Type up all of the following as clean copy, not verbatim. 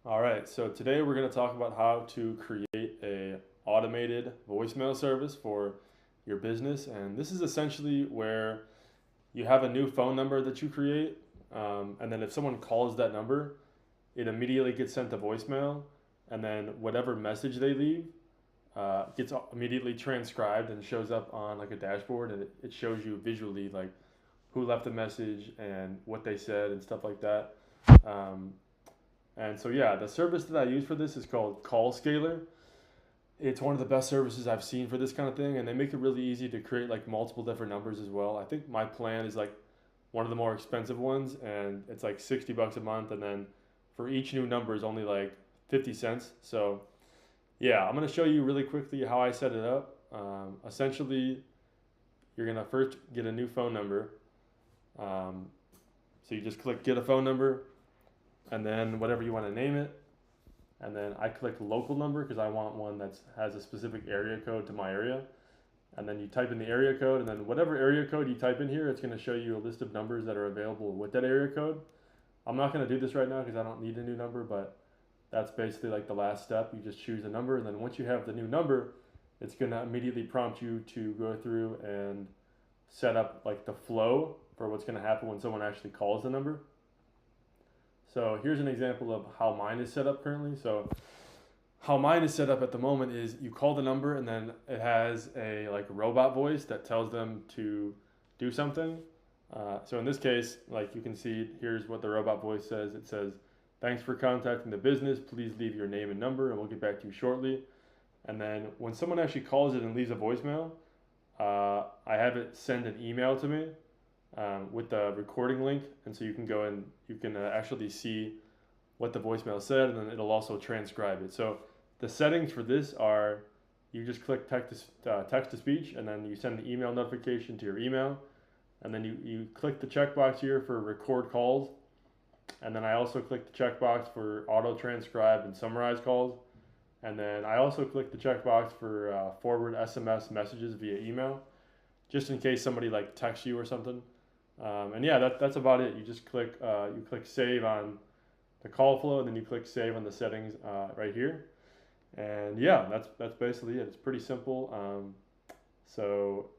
All right, so today we're going to talk about how to create a automated voicemail service for your business. And this is essentially where you have a new phone number that you create, and then if someone calls that number, it immediately gets sent to voicemail, and then whatever message they leave gets immediately transcribed and shows up on like a dashboard, and it shows you visually like who left the message and what they said and stuff like that. Um, and so yeah, the service that I use for this is called CallScaler. It's one of the best services I've seen for this kind of thing, and they make it really easy to create like multiple different numbers as well. I think my plan is like one of the more expensive ones, and it's like $60 a month, and then for each new number is only like 50 cents. So yeah, I'm gonna show you really quickly how I set it up. Essentially, you're gonna first get a new phone number. Um, so you just click get a phone number, and then whatever you want to name it. And then I click local number because I want one that has a specific area code to my area. And then you type in the area code, and then whatever area code you type in here, it's going to show you a list of numbers that are available with that area code. I'm not going to do this right now because I don't need a new number, but that's basically like the last step. You just choose a number, and then once you have the new number, it's going to immediately prompt you to go through and set up like the flow for what's going to happen when someone actually calls the number. So here's an example of how mine is set up currently. So how mine is set up at the moment is you call the number, and then it has a like robot voice that tells them to do something. So in this case, like you can see, here's what the robot voice says. It says, "Thanks for contacting the business. Please leave your name and number, and we'll get back to you shortly." And then when someone actually calls it and leaves a voicemail, I have it send an email to me with the recording link, and so you can go and you can actually see what the voicemail said, and then it'll also transcribe it. So the settings for this are you just click text to speech, and then you send the email notification to your email, and then you click the checkbox here for record calls, and then I also click the checkbox for auto transcribe and summarize calls, and then I also click the checkbox for forward SMS messages via email, just in case somebody like texts you or something. And yeah, that's about it. You just click save on the call flow, and then you click save on the settings right here. And yeah, that's basically it. It's pretty simple. So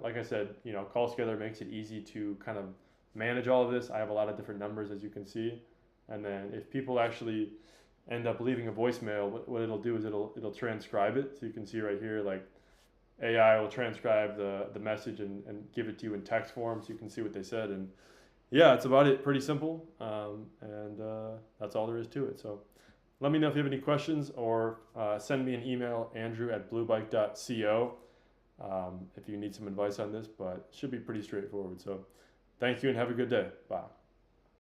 like I said, CallScaler makes it easy to kind of manage all of this. I have a lot of different numbers, as you can see. And then if people actually end up leaving a voicemail, what it'll do is it'll transcribe it. So you can see right here, like AI will transcribe the message and give it to you in text form, so you can see what they said. And yeah, it's about it. Pretty simple. And that's all there is to it. So let me know if you have any questions, or send me an email, andrew@bluebike.co, if you need some advice on this, but it should be pretty straightforward. So thank you and have a good day. Bye.